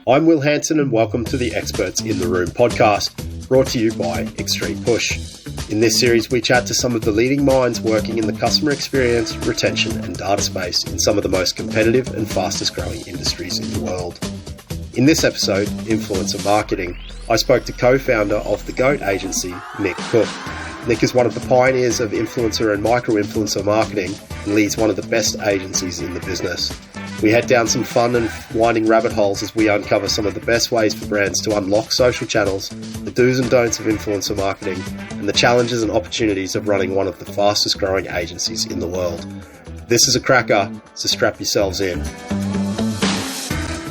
I'm Will Hanson and welcome to the Experts in the Room podcast, brought to you by Ep3 Push. In this series, we chat to some of the leading minds working in the customer experience, retention and data space in some of the most competitive and fastest growing industries in the world. In this episode, Influencer Marketing, I spoke to co-founder of the GOAT agency, Nick Cooke. Nick is one of the pioneers of influencer and micro-influencer marketing and leads one of the best agencies in the business. We head down some fun and winding rabbit holes as we uncover some of the best ways for brands to unlock social channels, the do's and don'ts of influencer marketing, and the challenges and opportunities of running one of the fastest growing agencies in the world. This is a cracker, so strap yourselves in.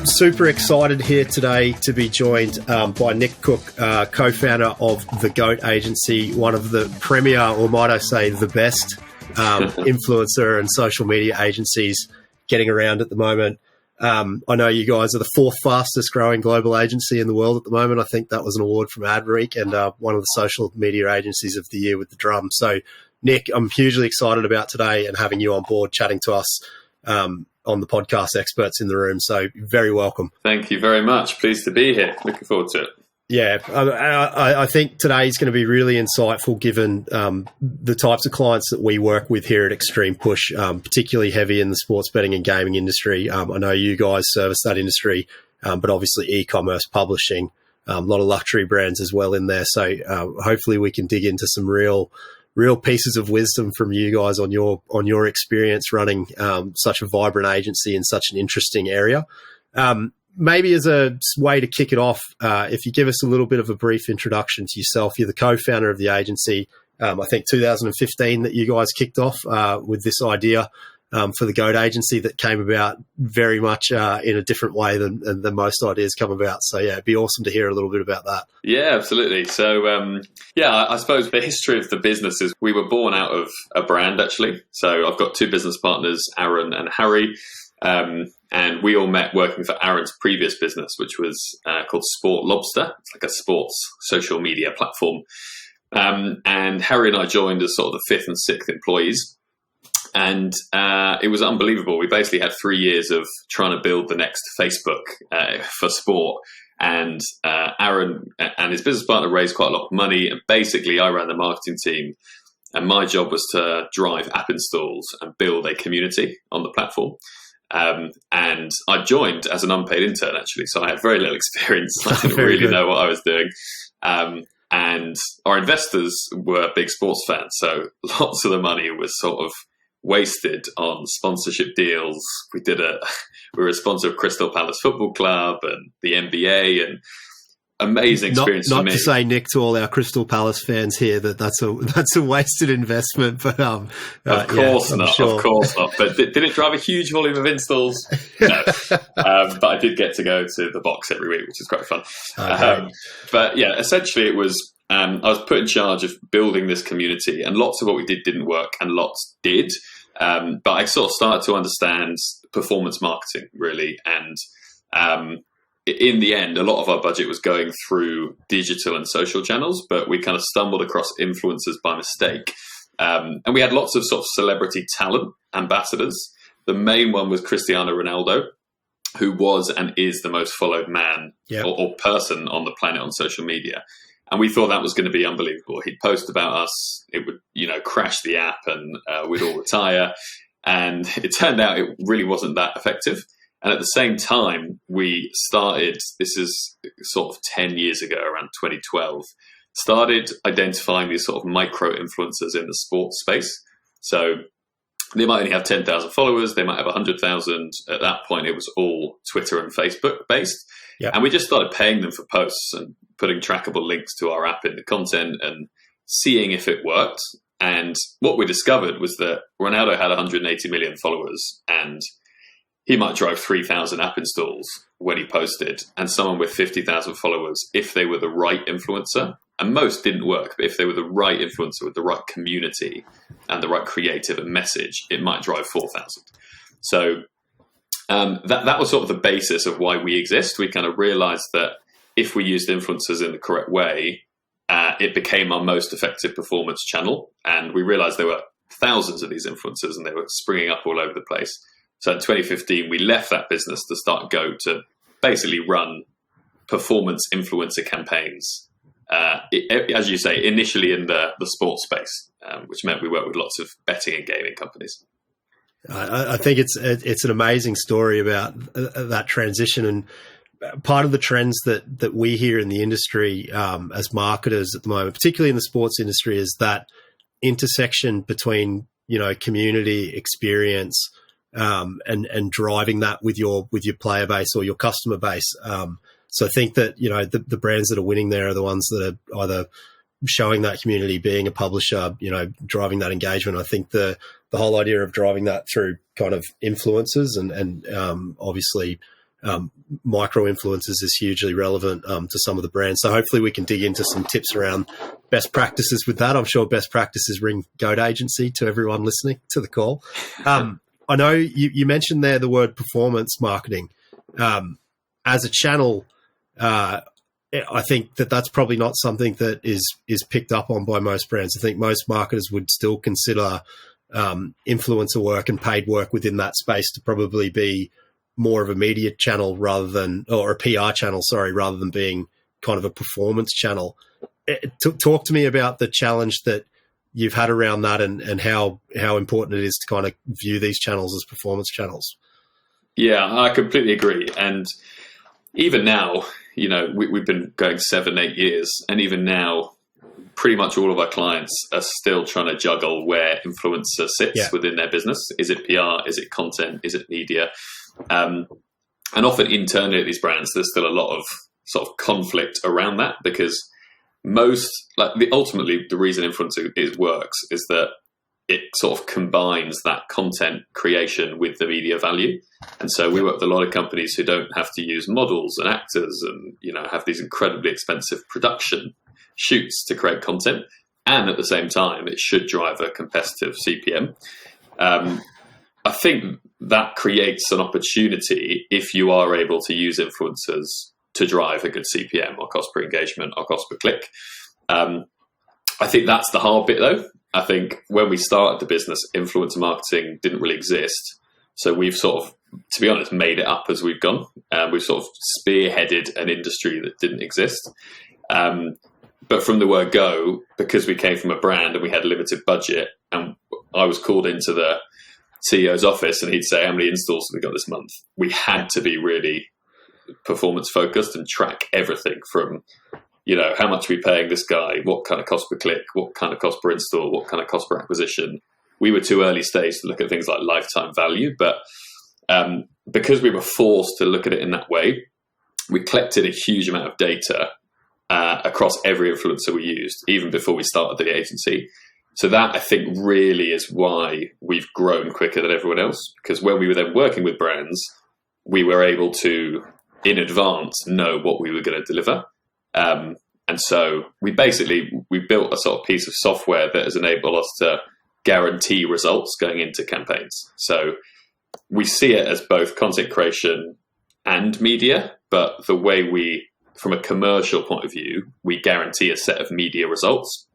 Super excited here today to be joined by Nick Cooke, co-founder of the GOAT agency, one of the premier, or might I say the best, influencer and social media agencies getting around at the moment. I know you guys are the fourth fastest growing global agency in the world at the moment. I think that was an award from AdWeek and one of the social media agencies of the year with the drum. So Nick, I'm hugely excited about today and having you on board chatting to us on the podcast Experts in the Room. So very welcome. Thank you very much. Pleased to be here. Looking forward to it. Yeah, I think today is going to be really insightful given the types of clients that we work with here at Ep3 Push, particularly heavy in the sports betting and gaming industry. I know you guys service that industry, but obviously e-commerce, publishing, a lot of luxury brands as well in there. So hopefully we can dig into some real pieces of wisdom from you guys on your experience running such a vibrant agency in such an interesting area. Maybe as a way to kick it off, if you give us a little bit of a brief introduction to yourself. You're the co-founder of the agency. I think 2015 that you guys kicked off with this idea for the GOAT agency that came about very much in a different way than most ideas come about. So yeah, it'd be awesome to hear a little bit about that. Yeah, absolutely. So I suppose the history of the business is we were born out of a brand actually. So I've got two business partners, Aaron and Harry. And we all met working for Aaron's previous business, which was called Sport Lobster. It's like a sports social media platform. And Harry and I joined as sort of the fifth and sixth employees. And it was unbelievable. We basically had 3 years of trying to build the next Facebook for sport. And Aaron and his business partner raised quite a lot of money. And basically, I ran the marketing team. And my job was to drive app installs and build a community on the platform. And I joined as an unpaid intern, actually. So I had very little experience. I didn't really know what I was doing. And our investors were big sports fans. So lots of the money was sort of wasted on sponsorship deals. We were a sponsor of Crystal Palace Football Club and the NBA, and amazing experience for me. Not to say, Nick, to all our Crystal Palace fans here that's a wasted investment, but of course not. But did it drive a huge volume of installs? No, but I did get to go to the box every week, which is quite fun. Okay. But yeah, essentially it was I was put in charge of building this community, and lots of what we did didn't work, and lots did. But I sort of started to understand performance marketing really, and in the end, a lot of our budget was going through digital and social channels, but we kind of stumbled across influencers by mistake. And we had lots of sort of celebrity talent ambassadors. The main one was Cristiano Ronaldo, who was and is the most followed man or person on the planet on social media. And we thought that was going to be unbelievable. He'd post about us, it would, crash the app and we'd all retire. And it turned out it really wasn't that effective. And at the same time, we started, this is sort of 10 years ago, around 2012, started identifying these sort of micro influencers in the sports space. So they might only have 10,000 followers, they might have 100,000. At that point, it was all Twitter and Facebook based. Yeah. And we just started paying them for posts and putting trackable links to our app in the content and seeing if it worked. And what we discovered was that Ronaldo had 180 million followers, and he might drive 3,000 app installs when he posted, and someone with 50,000 followers, if they were the right influencer, and most didn't work, but if they were the right influencer with the right community and the right creative and message, it might drive 4,000. So that was sort of the basis of why we exist. We kind of realized that if we used influencers in the correct way, it became our most effective performance channel. And we realized there were thousands of these influencers and they were springing up all over the place. So in 2015, we left that business to start GOAT to basically run performance influencer campaigns, as you say, initially in the sports space, which meant we worked with lots of betting and gaming companies. I think it's an amazing story about that transition, and part of the trends that we hear in the industry as marketers at the moment, particularly in the sports industry, is that intersection between community experience and driving that with your player base or your customer base. So I think that the brands that are winning there are the ones that are either showing that community, being a publisher, driving that engagement. I think the whole idea of driving that through kind of influencers and obviously micro influencers is hugely relevant to some of the brands. So hopefully we can dig into some tips around best practices with that. I'm sure best practices ring goat agency to everyone listening to the call. I know you mentioned there the word performance marketing as a channel. I think that's probably not something that is picked up on by most brands. I think most marketers would still consider influencer work and paid work within that space to probably be more of a media channel or a PR channel, rather than being kind of a performance channel. Talk to me about the challenge that you've had around that and how important it is to kind of view these channels as performance channels. Yeah, I completely agree. And even now, we've been going 7-8 years, and even now, pretty much all of our clients are still trying to juggle where influencer sits within their business. Is it PR? Is it content? Is it media? And often internally at these brands, there's still a lot of sort of conflict around that, because ultimately the reason influencer works is that it sort of combines that content creation with the media value. And so we work with a lot of companies who don't have to use models and actors and, have these incredibly expensive production shoots to create content. And at the same time, it should drive a competitive CPM. I think that creates an opportunity if you are able to use influencers to drive a good CPM or cost per engagement or cost per click. I think that's the hard bit, though. I think when we started the business, influencer marketing didn't really exist. So we've sort of, to be honest, made it up as we've gone. We've sort of spearheaded an industry that didn't exist. But from the word go, because we came from a brand and we had a limited budget, and I was called into the CEO's office and he'd say, how many installs have we got this month? We had to be really performance focused and track everything from, how much are we paying this guy? What kind of cost per click? What kind of cost per install? What kind of cost per acquisition? We were too early stage to look at things like lifetime value, but because we were forced to look at it in that way, we collected a huge amount of data across every influencer we used, even before we started the agency. So that, I think, really is why we've grown quicker than everyone else, because when we were then working with brands, we were able to, in advance, know what we were going to deliver. And so we built a sort of piece of software that has enabled us to guarantee results going into campaigns. So we see it as both content creation and media, but the way from a commercial point of view, we guarantee a set of media results.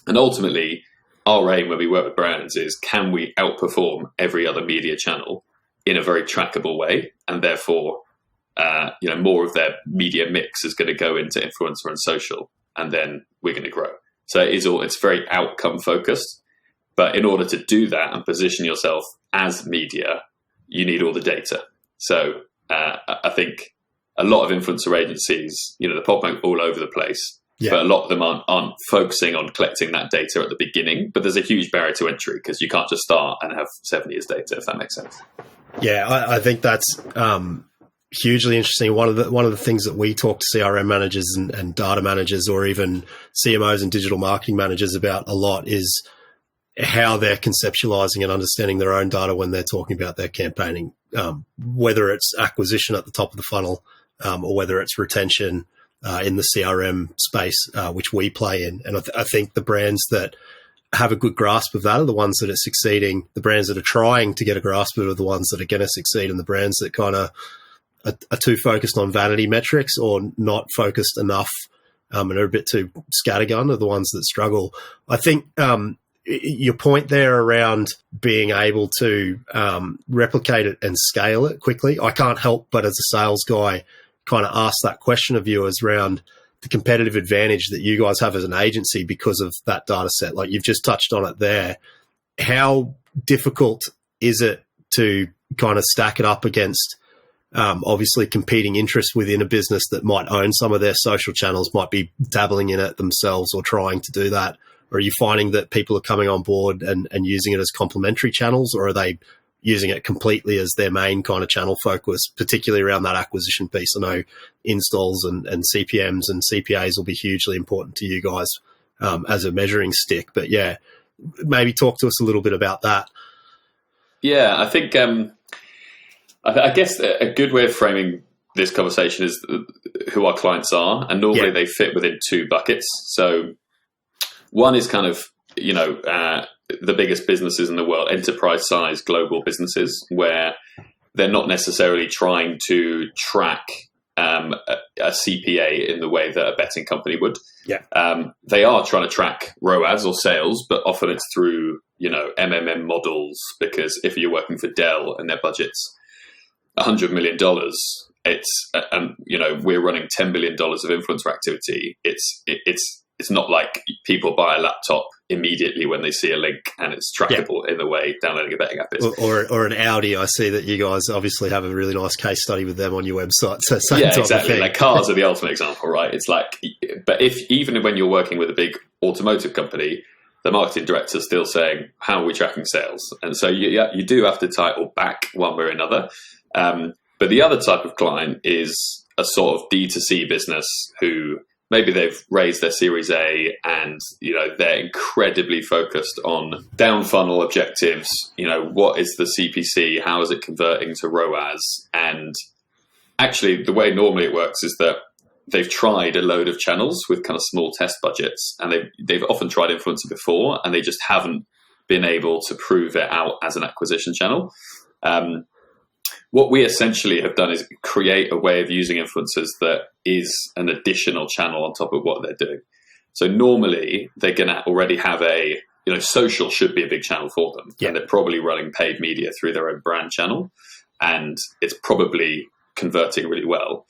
And ultimately, our aim when we work with brands is, can we outperform every other media channel in a very trackable way? And therefore, more of their media mix is going to go into influencer and social, and then we're going to grow. So it's very outcome focused. But in order to do that and position yourself as media, you need all the data. So I think a lot of influencer agencies, they're popping all over the place. Yeah. But a lot of them aren't focusing on collecting that data at the beginning. But there's a huge barrier to entry because you can't just start and have 7 years data, if that makes sense. Yeah, I think that's hugely interesting. One of the things that we talk to CRM managers and data managers, or even CMOs and digital marketing managers about a lot, is how they're conceptualizing and understanding their own data when they're talking about their campaigning, whether it's acquisition at the top of the funnel or whether it's retention in the CRM space, which we play in. And I think the brands that have a good grasp of that are the ones that are succeeding. The brands that are trying to get a grasp of it are the ones that are going to succeed, and the brands that kind of are too focused on vanity metrics or not focused enough and are a bit too scattergun are the ones that struggle. I think your point there around being able to replicate it and scale it quickly, I can't help but as a sales guy kind of ask that question of you, is around the competitive advantage that you guys have as an agency because of that data set. Like, you've just touched on it there. How difficult is it to kind of stack it up against obviously competing interests within a business that might own some of their social channels, might be dabbling in it themselves or trying to do that? Or are you finding that people are coming on board and using it as complementary channels, or are they using it completely as their main kind of channel focus, particularly around that acquisition piece? I know installs and CPMs and CPAs will be hugely important to you guys as a measuring stick. But yeah, maybe talk to us a little bit about that. Yeah, I think I guess a good way of framing this conversation is who our clients are, and normally they fit within two buckets. So one is kind of, the biggest businesses in the world, enterprise size global businesses, where they're not necessarily trying to track a CPA in the way that a betting company would. Yeah. They are trying to track ROAS or sales, but often it's through, MMM models, because if you're working for Dell and their budget's $100 million, it's, we're running $10 billion of influencer activity. It's not like people buy a laptop immediately when they see a link and it's trackable in the way downloading a betting app is. Or an Audi. I see that you guys obviously have a really nice case study with them on your website. So same yeah, type exactly. of thing. Like, cars are the ultimate example, right? It's like, but even when you're working with a big automotive company, the marketing director is still saying, how are we tracking sales? And so you do have to title back one way or another. But the other type of client is a sort of D2C business who maybe they've raised their Series A and, they're incredibly focused on down funnel objectives. What is the CPC? How is it converting to ROAS? And actually, the way normally it works is that they've tried a load of channels with kind of small test budgets, and they've often tried influencer before, and they just haven't been able to prove it out as an acquisition channel. What we essentially have done is create a way of using influencers that is an additional channel on top of what they're doing. So normally they're going to already have social should be a big channel for them. Yeah. And they're probably running paid media through their own brand channel, and it's probably converting really well.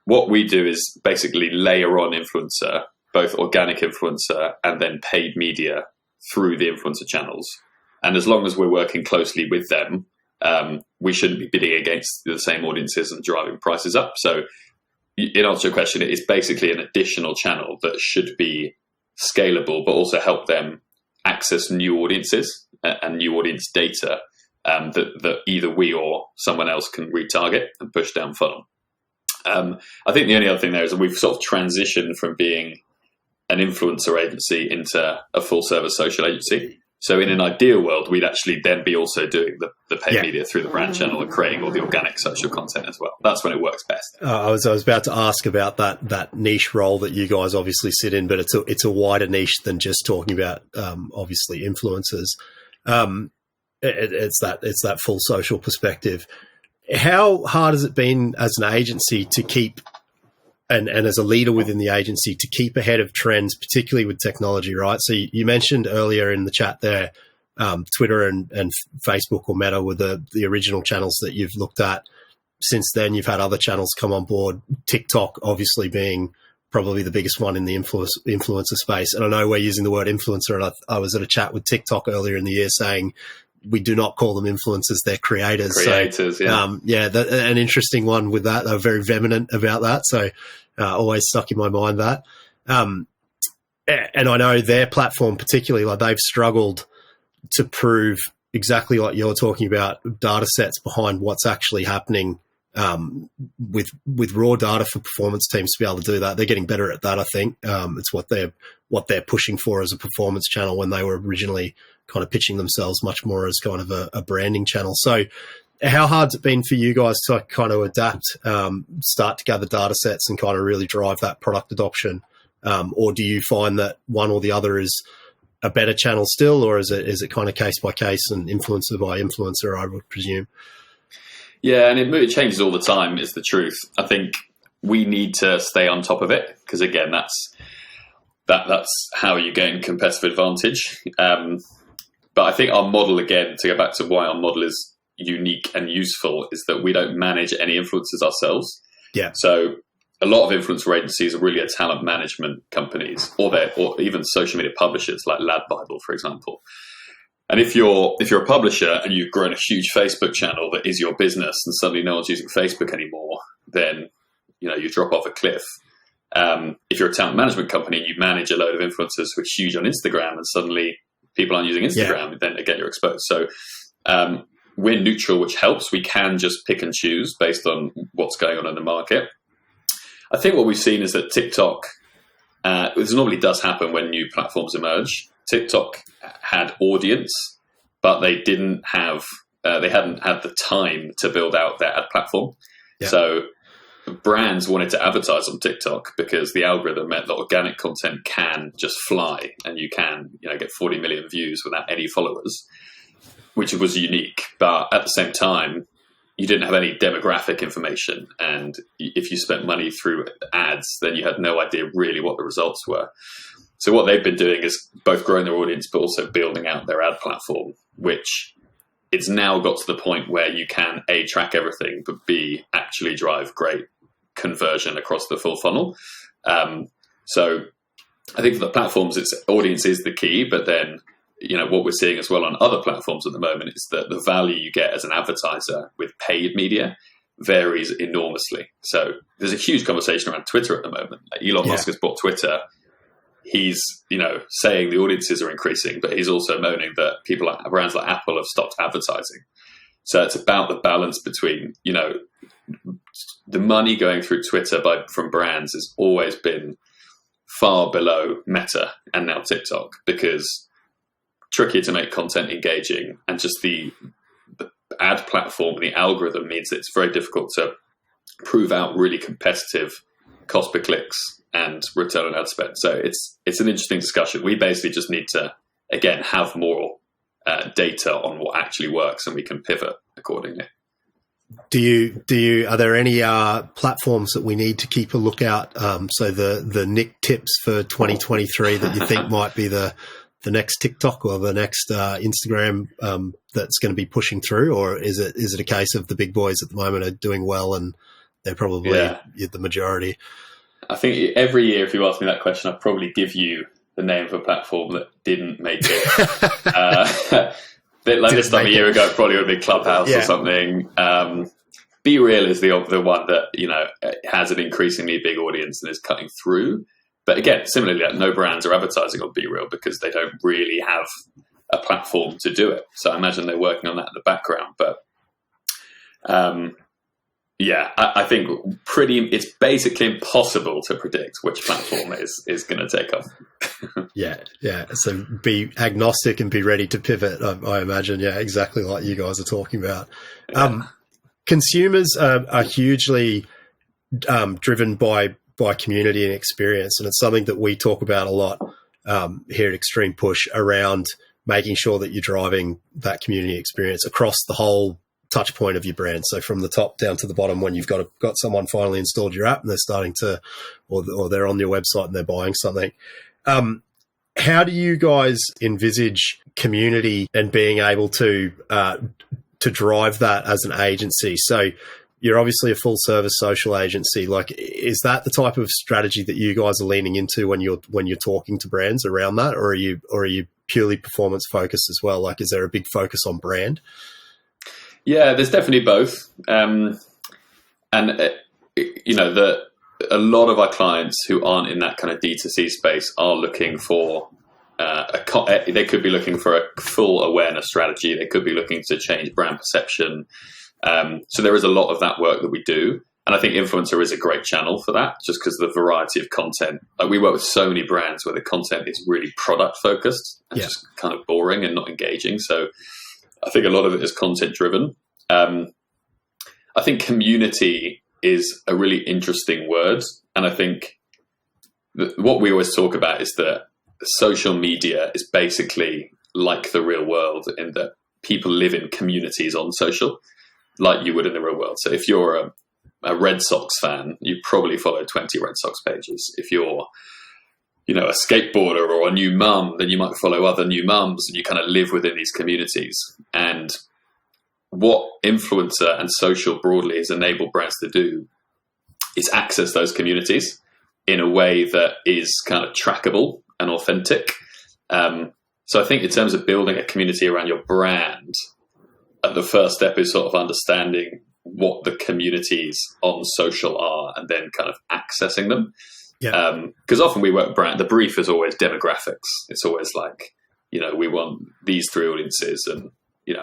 What we do is basically layer on influencer, both organic influencer and then paid media through the influencer channels. And as long as we're working closely with them, we shouldn't be bidding against the same audiences and driving prices up. So in answer to your question, it is basically an additional channel that should be scalable, but also help them access new audiences and new audience data that either we or someone else can retarget and push down funnel. I think the only other thing there is that we've sort of transitioned from being an influencer agency into a full service social agency. So in an ideal world, we'd actually then be also doing the paid media through the brand channel and creating all the organic social content as well. That's when it works best. I was about to ask about that niche role that you guys obviously sit in, but it's a wider niche than just talking about obviously influencers. It's that full social perspective. How hard has it been as an agency to keep and as a leader within the agency to keep ahead of trends, particularly with technology, right? So you mentioned earlier in the chat there, Twitter and Facebook or Meta were the original channels that you've looked at. Since then, you've had other channels come on board, TikTok obviously being probably the biggest one in the influencer space. And I know we're using the word influencer, and I was at a chat with TikTok earlier in the year saying we do not call them influencers, they're creators. An interesting one with that. They're very vehement about that. So always stuck in my mind that. And I know their platform particularly, like they've struggled to prove exactly like you're talking about data sets behind what's actually happening with raw data for performance teams to be able to do that. They're getting better at that, I think. It's what they're pushing for as a performance channel when they were originally kind of pitching themselves much more as kind of a branding channel. So how hard's it been for you guys to kind of adapt, start to gather data sets and kind of really drive that product adoption? Or do you find that one or the other is a better channel still, or is it kind of case by case and influencer by influencer, I would presume? Yeah, and it changes all the time is the truth. I think we need to stay on top of it because, again, that's how you gain competitive advantage. But I think our model, again, to go back to why our model is unique and useful, is that we don't manage any influencers ourselves. Yeah. So a lot of influencer agencies are really talent management companies, or even social media publishers like Lad Bible, for example. And if you're a publisher and you've grown a huge Facebook channel that is your business, and suddenly no one's using Facebook anymore, then you drop off a cliff. If you're a talent management company and you manage a load of influencers who are huge on Instagram, and suddenly people aren't using Instagram, then again you're exposed. So we're neutral, which helps. We can just pick and choose based on what's going on in the market. I think what we've seen is that TikTok, this normally does happen when new platforms emerge. TikTok had audience, but they hadn't had the time to build out their ad platform. Yeah. So brands wanted to advertise on TikTok because the algorithm meant that organic content can just fly, and you can get 40 million views without any followers, which was unique. But at the same time, you didn't have any demographic information, and if you spent money through ads, then you had no idea really what the results were. So what they've been doing is both growing their audience, but also building out their ad platform, which it's now got to the point where you can A, track everything, but B, actually drive great conversion across the full funnel. So I think for the platforms, its audience is the key, but then what we're seeing as well on other platforms at the moment is that the value you get as an advertiser with paid media varies enormously. So there's a huge conversation around Twitter at the moment. Like Elon Musk has bought Twitter. He's, saying the audiences are increasing, but he's also moaning that brands like Apple have stopped advertising. So it's about the balance between, the money going through Twitter from brands has always been far below Meta and now TikTok, because trickier to make content engaging, and just the ad platform and the algorithm means that it's very difficult to prove out really competitive cost per clicks and return on ad spend. So it's an interesting discussion. We basically just need to, again, have more data on what actually works, and we can pivot accordingly. Are there any platforms that we need to keep a lookout? So the Nick tips for 2023 that you think might be the next TikTok or the next Instagram that's going to be pushing through, or is it a case of the big boys at the moment are doing well and they're probably the majority? I think every year, if you ask me that question, I'd probably give you the name of a platform that didn't make it. Like this time a year ago, it probably would have been Clubhouse or something. Be Real is the one that has an increasingly big audience and is cutting through. But again, similarly, no brands are advertising on Be Real because they don't really have a platform to do it. So I imagine they're working on that in the background. But I think it's basically impossible to predict which platform is going to take off. Yeah. So be agnostic and be ready to pivot, I imagine. Yeah, exactly like you guys are talking about. Yeah. Consumers are hugely driven by community and experience, and it's something that we talk about a lot here at Extreme Push, around making sure that you're driving that community experience across the whole touch point of your brand. So from the top down to the bottom, when you've got someone finally installed your app and they're starting to, or they're on your website and they're buying something. How do you guys envisage community and being able to drive that as an agency? So you're obviously a full service social agency. Like, is that the type of strategy that you guys are leaning into when you're talking to brands around that, or are you purely performance focused as well? Like, is there a big focus on brand? Yeah, there's definitely both. A lot of our clients who aren't in that kind of D2C space are looking for they could be looking for a full awareness strategy. They could be looking to change brand perception. So there is a lot of that work that we do. And I think influencer is a great channel for that, just because of the variety of content. Like, we work with so many brands where the content is really product focused and just kind of boring and not engaging. So I think a lot of it is content driven. I think community is a really interesting word. And I think what we always talk about is that social media is basically like the real world, in that people live in communities on social, like you would in the real world. So if you're a Red Sox fan, you probably follow 20 Red Sox pages. If you're, a skateboarder or a new mum, then you might follow other new mums, and you kind of live within these communities. And what influencer and social broadly has enabled brands to do is access those communities in a way that is kind of trackable and authentic. So I think in terms of building a community around your brand, the first step is sort of understanding what the communities on social are and then kind of accessing them. Yeah. Because often we work brand, the brief is always demographics. It's always like, we want these 3 audiences, and,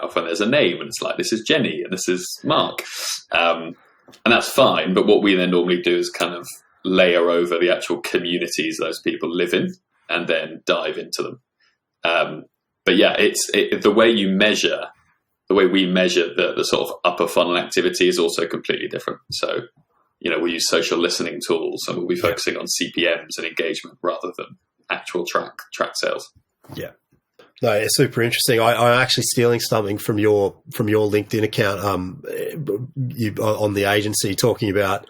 often there's a name and it's like, this is Jenny and this is Mark. And that's fine. But what we then normally do is kind of layer over the actual communities those people live in and then dive into them. But yeah, the way we measure the sort of upper funnel activity is also completely different. So, we use social listening tools, and we'll be focusing on CPMs and engagement rather than actual track sales. Yeah. No, it's super interesting. I'm actually stealing something from your LinkedIn account. You on the agency talking about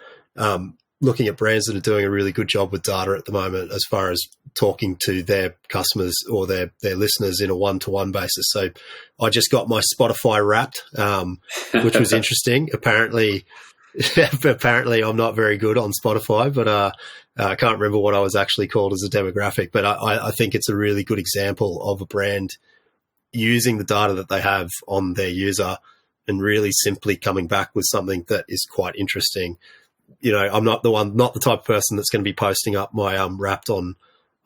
looking at brands that are doing a really good job with data at the moment, as far as talking to their customers or their listeners in a one-to-one basis. So I just got my Spotify Wrapped, which was interesting. Apparently I'm not very good on Spotify, but I can't remember what I was actually called as a demographic. But I think it's a really good example of a brand using the data that they have on their user and really simply coming back with something that is quite interesting. I'm not the type of person that's going to be posting up my Wrapped on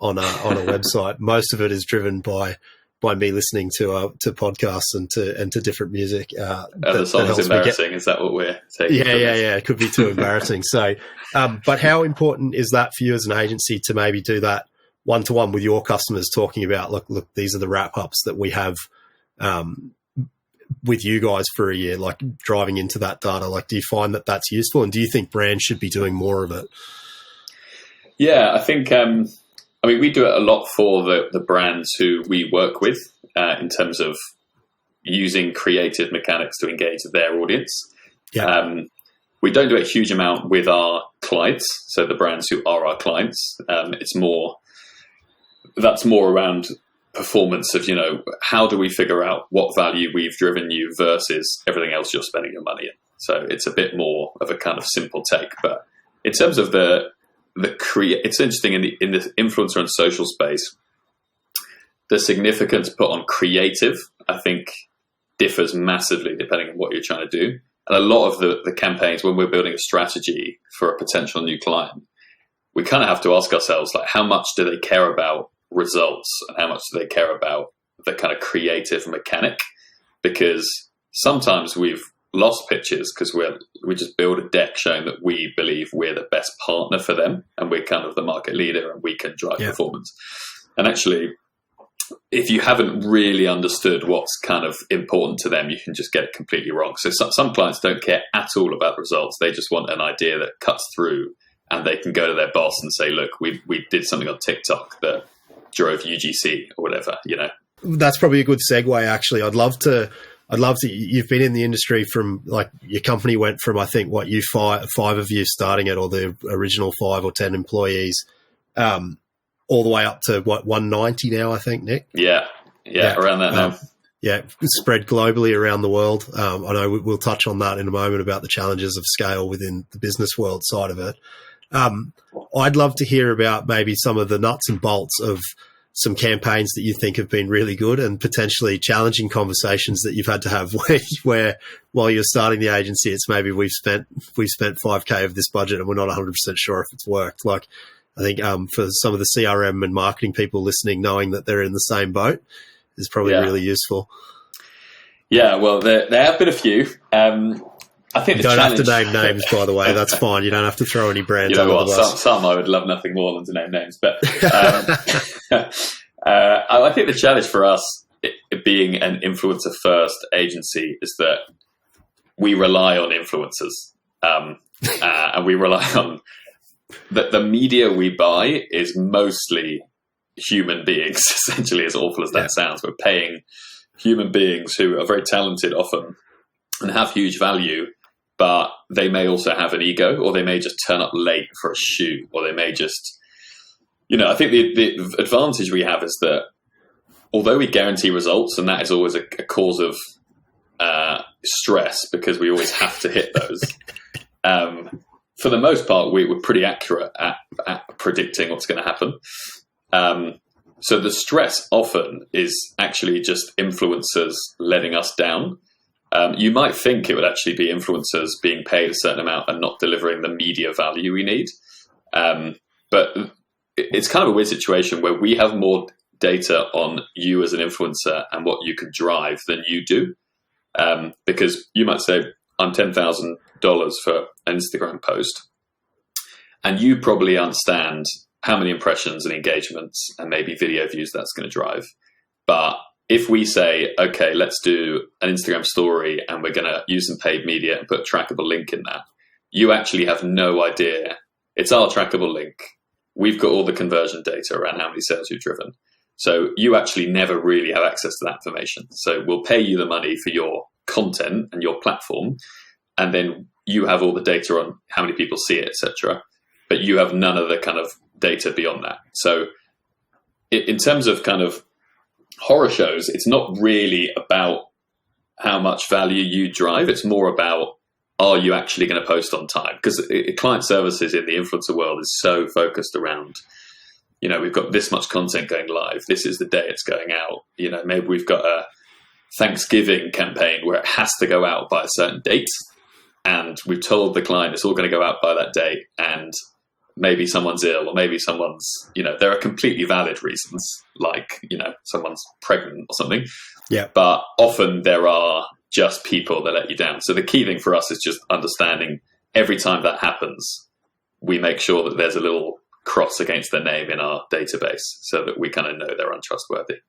a website. Most of it is driven by me listening to podcasts and to different music. The song is embarrassing. Is that what we're taking? Yeah. It could be too embarrassing. So, but how important is that for you as an agency to maybe do that one-to-one with your customers, talking about, look, these are the wrap-ups that we have with you guys for a year, like driving into that data? Like, do you find that that's useful, and do you think brands should be doing more of it? Yeah, I think, we do it a lot for the brands who we work with in terms of using creative mechanics to engage their audience. Yeah. We don't do a huge amount with our clients, so the brands who are our clients. That's more around performance of, how do we figure out what value we've driven you versus everything else you're spending your money in. So it's a bit more of a kind of simple take. But in terms of it's interesting in the influencer and social space, the significance put on creative, I think, differs massively depending on what you're trying to do. And a lot of the campaigns, when we're building a strategy for a potential new client, we kind of have to ask ourselves, like, how much do they care about results and how much do they care about the kind of creative mechanic? Because sometimes we've lost pitches because we just build a deck showing that we believe we're the best partner for them and we're kind of the market leader and we can drive performance. And actually, if you haven't really understood what's kind of important to them, you can just get it completely wrong. So some clients don't care at all about results. They just want an idea that cuts through, and they can go to their boss and say, look, we did something on TikTok that drove UGC or whatever, That's probably a good segue, actually. I'd love to, you've been in the industry from, like, your company went from, I think, you five of you starting it, or the original 5 or 10 employees, all the way up to 190 now, I think, Nick? Yeah, around that now. Yeah, spread globally around the world. I know we'll touch on that in a moment about the challenges of scale within the business world side of it. I'd love to hear about maybe some of the nuts and bolts of some campaigns that you think have been really good, and potentially challenging conversations that you've had to have where while you're starting the agency, it's maybe we've spent $5,000 of this budget and we're not 100% sure if it's worked. Like, I think for some of the CRM and marketing people listening, knowing that they're in the same boat is probably really useful. Yeah, well, there have been a few. I think you don't have to name names, by the way. That's fine. You don't have to throw any brands under the bus. Some I would love nothing more than to name names. But I think the challenge for us, it being an influencer-first agency, is that we rely on influencers. And we rely on the media we buy is mostly human beings, essentially, as awful as that sounds. We're paying human beings who are very talented often and have huge value, but they may also have an ego, or they may just turn up late for a shoot, or they may just, I think the advantage we have is that although we guarantee results, and that is always a cause of for the most part, we were pretty accurate at predicting what's going to happen. So the stress often is actually just influencers letting us down. You might think it would actually be influencers being paid a certain amount and not delivering the media value we need. But it's kind of a weird situation where we have more data on you as an influencer and what you can drive than you do. Because you might say, I'm $10,000 for an Instagram post. And you probably understand how many impressions and engagements and maybe video views that's going to drive. But if we say, okay, let's do an Instagram story and we're going to use some paid media and put a trackable link in that, you actually have no idea. It's our trackable link. We've got all the conversion data around how many sales you've driven. So you actually never really have access to that information. So we'll pay you the money for your content and your platform, and then you have all the data on how many people see it, etc. But you have none of the kind of data beyond that. So in terms of kind of horror shows, it's not really about how much value you drive. It's more about, are you actually going to post on time? Because client services in the influencer world is so focused around, we've got this much content going live. This is the day it's going out. Maybe we've got a Thanksgiving campaign where it has to go out by a certain date. And we've told the client it's all going to go out by that date. And maybe someone's ill, or maybe someone's, there are completely valid reasons, like, someone's pregnant or something. Yeah. But often there are just people that let you down. So the key thing for us is just understanding every time that happens, we make sure that there's a little cross against their name in our database so that we kind of know they're untrustworthy.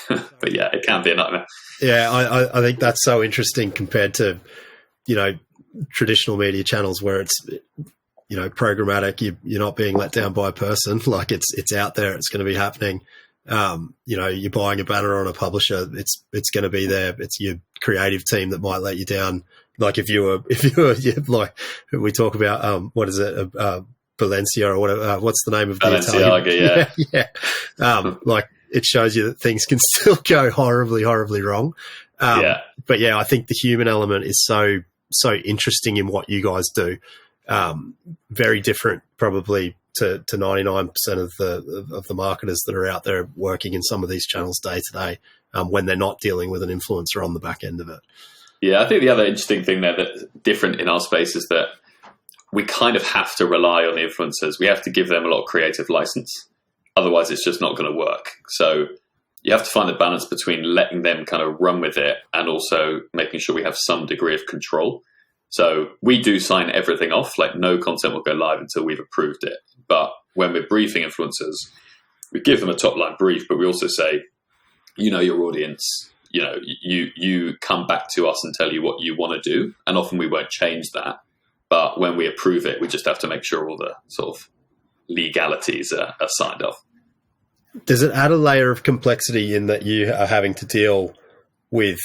But yeah, it can be a nightmare. Yeah, I think that's so interesting compared to, traditional media channels where it's, programmatic. You're not being let down by a person. Like it's out there. It's going to be happening. You're buying a banner on a publisher. It's going to be there. It's your creative team that might let you down. Like if you were like we talk about, what is it? Valencia or whatever. What's the name of the Italian? Yeah. Like it shows you that things can still go horribly, horribly wrong. But yeah, I think the human element is so interesting in what you guys do. Very different probably to 99% of the marketers that are out there working in some of these channels day to day, when they're not dealing with an influencer on the back end of it. Yeah, I think the other interesting thing there that's different in our space is that we kind of have to rely on the influencers. We have to give them a lot of creative license. Otherwise, it's just not going to work. So you have to find the balance between letting them kind of run with it and also making sure we have some degree of control. So we do sign everything off, like no content will go live until we've approved it. But when we're briefing influencers, we give them a top line brief, but we also say, your audience, you come back to us and tell you what you want to do. And often we won't change that. But when we approve it, we just have to make sure all the sort of legalities are signed off. Does it add a layer of complexity in that you are having to deal with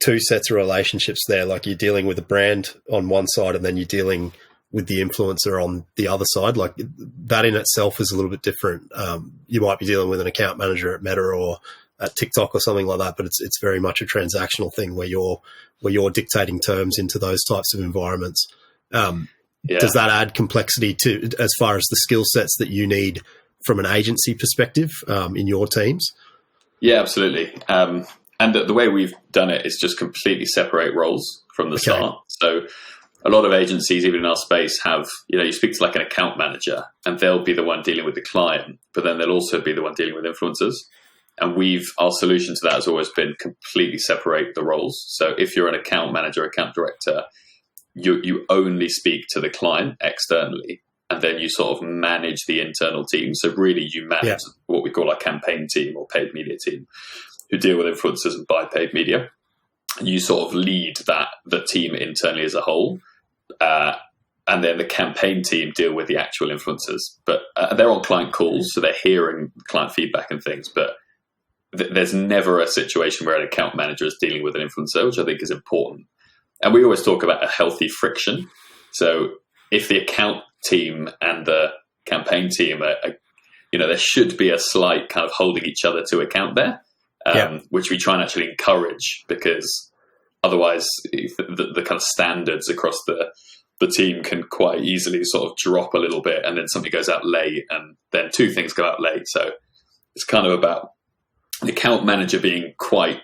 two sets of relationships there? Like you're dealing with a brand on one side and then you're dealing with the influencer on the other side. Like that in itself is a little bit different. You might be dealing with an account manager at Meta or at TikTok or something like that, but it's very much a transactional thing where you're dictating terms into those types of environments. Does that add complexity to as far as the skill sets that you need from an agency perspective in your teams? Yeah, absolutely. And the way we've done it is just completely separate roles from the start. So a lot of agencies, even in our space, have, you speak to like an account manager and they'll be the one dealing with the client, but then they'll also be the one dealing with influencers. And our solution to that has always been completely separate the roles. So if you're an account manager, account director, you only speak to the client externally, and then you sort of manage the internal team. So really you manage what we call our campaign team or paid media team, who deal with influencers and buy paid media. You sort of lead the team internally as a whole. And then the campaign team deal with the actual influencers. But they're on client calls, so they're hearing client feedback and things. But there's never a situation where an account manager is dealing with an influencer, which I think is important. And we always talk about a healthy friction. So if the account team and the campaign team are there should be a slight kind of holding each other to account there, which we try and actually encourage, because otherwise the kind of standards across the the team can quite easily sort of drop a little bit, and then something goes out late, and then two things go out late. So it's kind of about the account manager being quite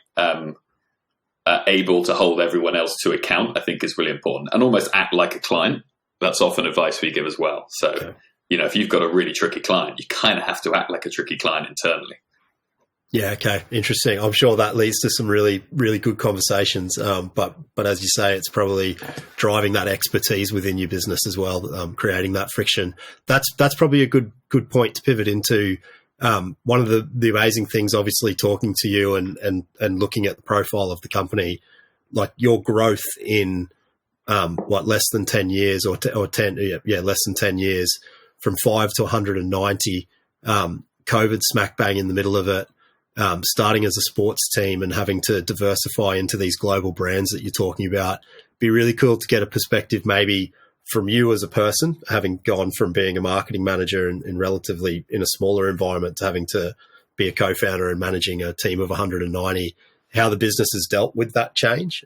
able to hold everyone else to account, I think is really important, and almost act like a client. That's often advice we give as well. So, okay. If you've got a really tricky client, you kind of have to act like a tricky client internally. Yeah. Okay. Interesting. I'm sure that leads to some really, really good conversations. But as you say, it's probably driving that expertise within your business as well, creating that friction. That's probably a good point to pivot into. One of the amazing things, obviously, talking to you and looking at the profile of the company, like your growth in less than 10 years or 10, less than 10 years, from 5 to 190. COVID smack bang in the middle of it. Starting as a sports team and having to diversify into these global brands that you're talking about. Be really cool to get a perspective maybe from you as a person, having gone from being a marketing manager in relatively in a smaller environment to having to be a co-founder and managing a team of 190, how the business has dealt with that change,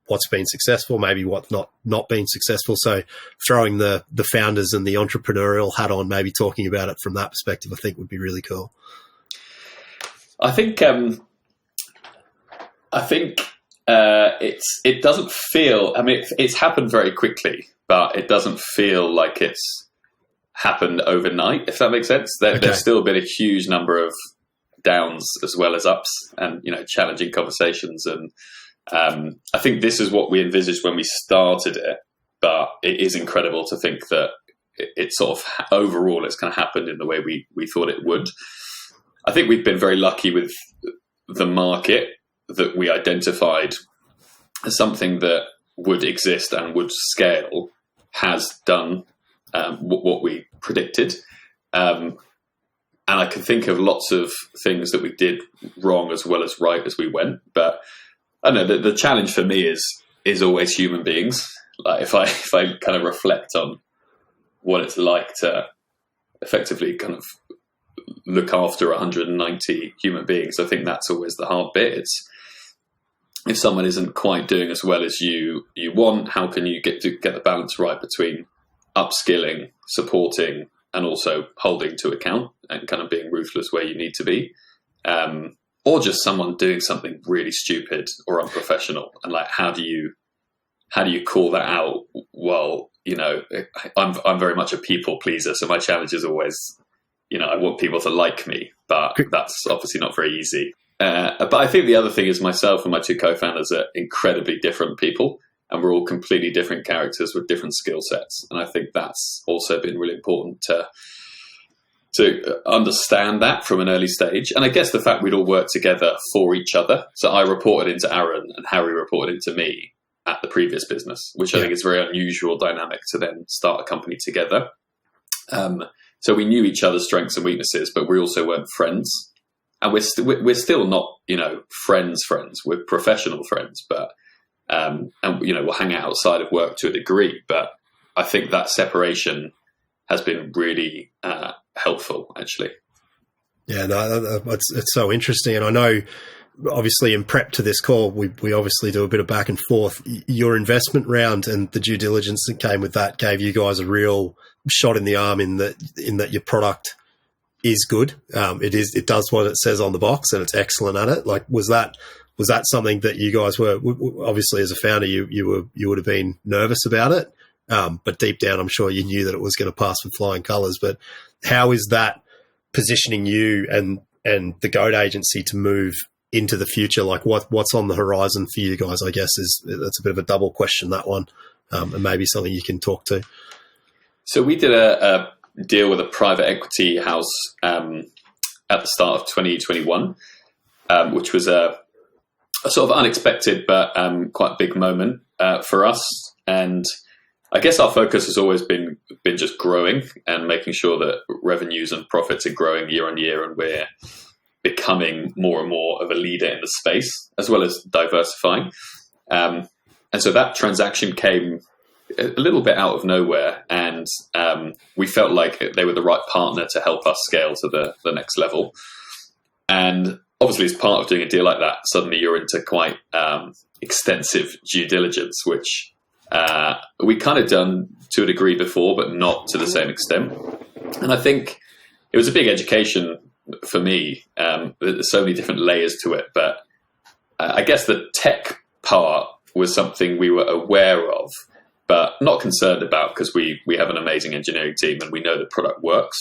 what's been successful, maybe what's not been successful. So throwing the founders and the entrepreneurial hat on, maybe talking about it from that perspective, I think would be really cool. I think it doesn't feel. I mean, it's happened very quickly, but it doesn't feel like it's happened overnight. If that makes sense, there's still been a huge number of downs as well as ups, and challenging conversations. And I think this is what we envisaged when we started it. But it is incredible to think that it sort of overall it's kind of happened in the way we thought it would. I think we've been very lucky with the market that we identified as something that would exist and would scale, has done what we predicted. And I can think of lots of things that we did wrong as well as right as we went. But I don't know, the challenge for me is always human beings. Like if I kind of reflect on what it's like to effectively kind of look after 190 human beings, I think that's always the hard bit. It's if someone isn't quite doing as well as you want, how can you get the balance right between upskilling, supporting, and also holding to account and kind of being ruthless where you need to be, or just someone doing something really stupid or unprofessional, and like how do you call that out? Well, I'm very much a people pleaser, so my challenge is always, I want people to like me, but that's obviously not very easy. But I think the other thing is myself and my two co-founders are incredibly different people, and we're all completely different characters with different skill sets. And I think that's also been really important to understand that from an early stage. And I guess the fact we'd all worked together for each other. So I reported into Aaron and Harry reported into me at the previous business, which I think is a very unusual dynamic to then start a company together. So we knew each other's strengths and weaknesses, but we also weren't friends. And we're still not, friends. We're professional friends, but we'll hang out outside of work to a degree. But I think that separation has been really helpful, actually. Yeah, no, it's so interesting, and I know. Obviously, in prep to this call, we obviously do a bit of back and forth. Your investment round and the due diligence that came with that gave you guys a real shot in the arm in that your product is good. It does what it says on the box, and it's excellent at it. Like, was that something that you guys were obviously as a founder you would have been nervous about it, but deep down I'm sure you knew that it was going to pass with flying colours. But how is that positioning you and the Goat agency to move into the future? Like what's on the horizon for you guys, I guess that's a bit of a double question, that one, and maybe something you can talk to. So we did a deal with a private equity house at the start of 2021, which was a sort of unexpected but quite big moment for us. And I guess our focus has always been just growing and making sure that revenues and profits are growing year on year, and we're becoming more and more of a leader in the space, as well as diversifying. And so that transaction came a little bit out of nowhere, and we felt like they were the right partner to help us scale to the next level. And obviously, as part of doing a deal like that, suddenly you're into quite extensive due diligence, which We kind of done to a degree before, but not to the same extent. And I think it was a big education for me. There's so many different layers to it, but I guess the tech part was something we were aware of, but not concerned about, because we have an amazing engineering team and we know the product works.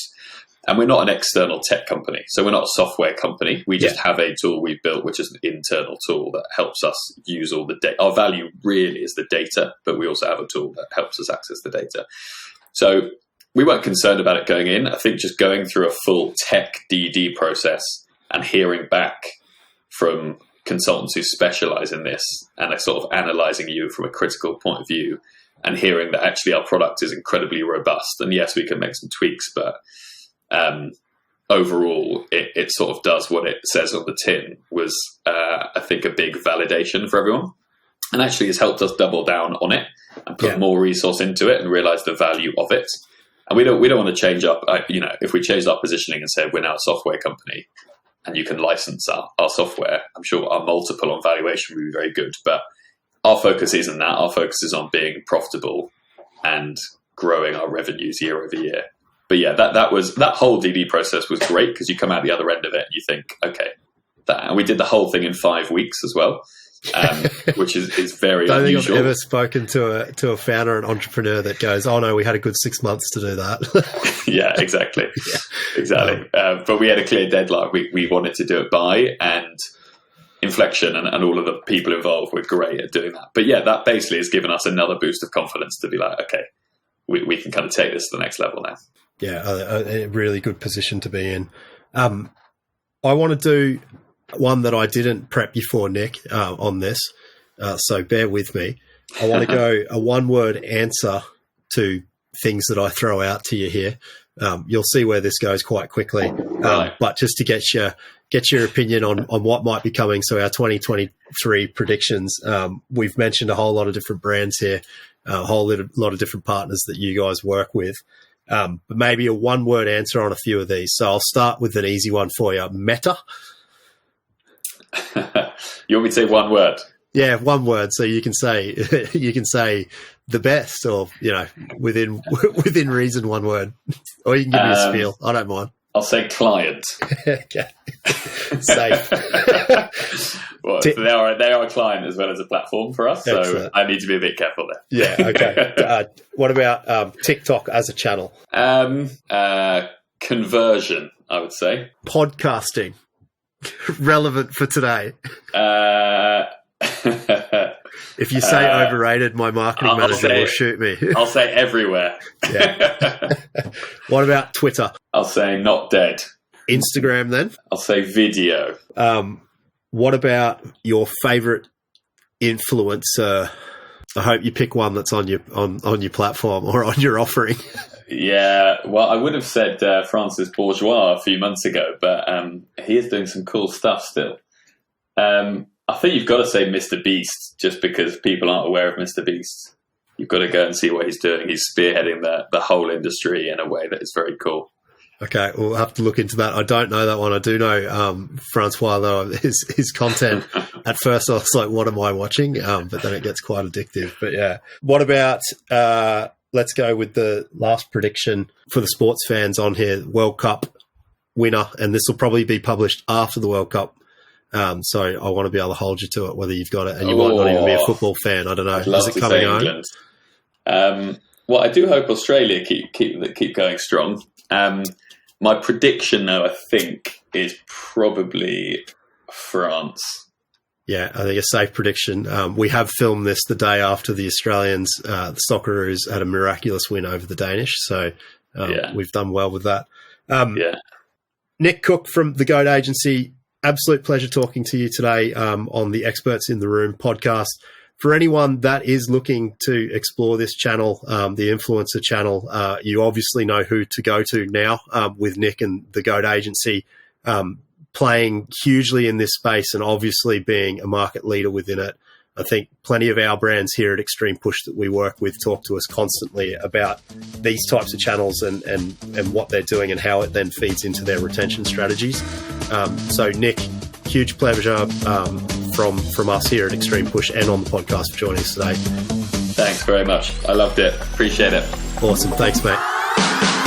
And we're not an external tech company, so we're not a software company. We just have a tool we've built, which is an internal tool that helps us use all the data. Our value really is the data, but we also have a tool that helps us access the data. So we weren't concerned about it going in. I think just going through a full tech DD process and hearing back from consultants who specialize in this and are sort of analyzing you from a critical point of view, and hearing that actually our product is incredibly robust. And yes, we can make some tweaks, but overall, it sort of does what it says on the tin, was, I think, a big validation for everyone. And actually has helped us double down on it and put more resource into it and realize the value of it. And we don't want to change up, if we changed our positioning and said we're now a software company and you can license our software, I'm sure our multiple on valuation would be very good. But our focus isn't that. Our focus is on being profitable and growing our revenues year over year. But yeah, that whole DD process was great, because you come out the other end of it and you think, okay, and we did the whole thing in 5 weeks as well, which is very unusual. I don't think I've ever spoken to a founder and entrepreneur that goes, "Oh no, we had a good 6 months to do that." Yeah, exactly. Exactly. But we had a clear deadline we wanted to do it by, and Inflection and all of the people involved were great at doing that. But yeah, that basically has given us another boost of confidence to be like, okay, we can kind of take this to the next level now. Yeah, a really good position to be in. I want to do one that I didn't prep you for, Nick, on this, so bear with me. I want to go a one-word answer to things that I throw out to you here. You'll see where this goes quite quickly, right. But just to get your opinion on what might be coming. So our 2023 predictions, we've mentioned a whole lot of different brands here, a whole lot of different partners that you guys work with. But maybe a one-word answer on a few of these. So I'll start with an easy one for you. Meta. You want me to say one word? Yeah, one word. So you can say the best, or within reason, one word. Or you can give me a spiel. I don't mind. I'll say client. Okay. Safe. Well, so they are a client as well as a platform for us, so excellent. I need to be a bit careful there. Yeah, okay. What about TikTok as a channel? Conversion, I would say. Podcasting. Relevant for today. If you say overrated, my marketing manager will shoot me. I'll say everywhere. Yeah. What about Twitter? I'll say not dead. Instagram then? I'll say video. What about your favorite influencer? I hope you pick one that's on your platform or on your offering. Yeah, well, I would have said Francis Bourgeois a few months ago, but he is doing some cool stuff still. I think you've got to say Mr. Beast, just because people aren't aware of Mr. Beast. You've got to go and see what he's doing. He's spearheading the whole industry in a way that is very cool. Okay, we'll have to look into that. I don't know that one. I do know Francois, though, his content. At first, I was like, what am I watching? But then it gets quite addictive. But yeah. What about, let's go with the last prediction for the sports fans on here, World Cup winner. And this will probably be published after the World Cup. So I want to be able to hold you to it, whether you've got it. And you might not even be a football fan. I don't know. Is it coming home? Well, I do hope Australia keep going strong. My prediction, though, I think, is probably France. Yeah, I think a safe prediction. We have filmed this the day after the Australians, the Socceroos, had a miraculous win over the Danish. So we've done well with that. Nick Cooke from the Goat Agency, absolute pleasure talking to you today on the Experts in the Room podcast. For anyone that is looking to explore this channel, the influencer channel, you obviously know who to go to now with Nick and the Goat Agency playing hugely in this space and obviously being a market leader within it. I think plenty of our brands here at Extreme Push that we work with talk to us constantly about these types of channels and what they're doing and how it then feeds into their retention strategies. So, Nick, huge pleasure from us here at Extreme Push and on the podcast for joining us today. Thanks very much. I loved it. Appreciate it. Awesome. Thanks, mate.